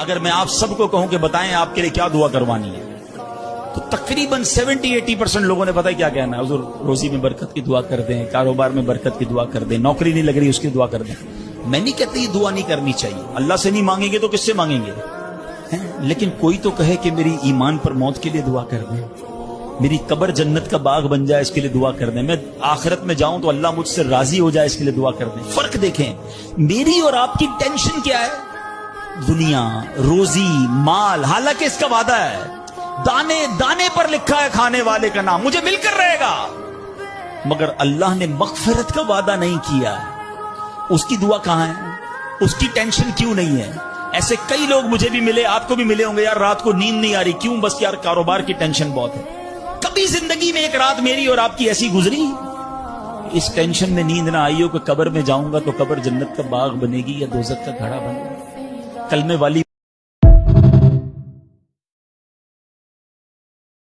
اگر میں آپ سب کو کہوں کہ بتائیں آپ کے لیے کیا دعا کروانی ہے تو تقریباً 70-80% لوگوں نے پتہ کیا کہنا ہے، حضور روزی میں برکت کی دعا کر دیں، کاروبار میں برکت کی دعا کر دیں، نوکری نہیں لگ رہی اس کی دعا کر دیں۔ میں نہیں کہتا یہ دعا نہیں کرنی چاہیے، اللہ سے نہیں مانگیں گے تو کس سے مانگیں گے؟ لیکن کوئی تو کہے کہ میری ایمان پر موت کے لیے دعا کر دیں، میری قبر جنت کا باغ بن جائے اس کے لیے دعا کر دیں، میں آخرت میں جاؤں تو اللہ مجھ سے راضی ہو جائے اس کے لیے دعا کر دیں۔ فرق دیکھیں، میری اور آپ کی ٹینشن کیا ہے؟ دنیا، روزی، مال، حالانکہ اس کا وعدہ ہے، دانے دانے پر لکھا ہے کھانے والے کا نام، مجھے مل کر رہے گا، مگر اللہ نے مغفرت کا وعدہ نہیں کیا ہے۔ اس کی دعا کہاں ہے؟ اس کی ٹینشن کیوں نہیں ہے؟ ایسے کئی لوگ مجھے بھی ملے، آپ کو بھی ملے ہوں گے، یار رات کو نیند نہیں آ رہی، کیوں؟ بس یار کاروبار کی ٹینشن بہت ہے۔ کبھی زندگی میں ایک رات میری اور آپ کی ایسی گزری اس ٹینشن میں نیند نہ آئی ہو کہ قبر میں جاؤں گا تو قبر جنت کا باغ بنے گی یا دوزخ کا گھڑا بنے گا؟ کلمے والی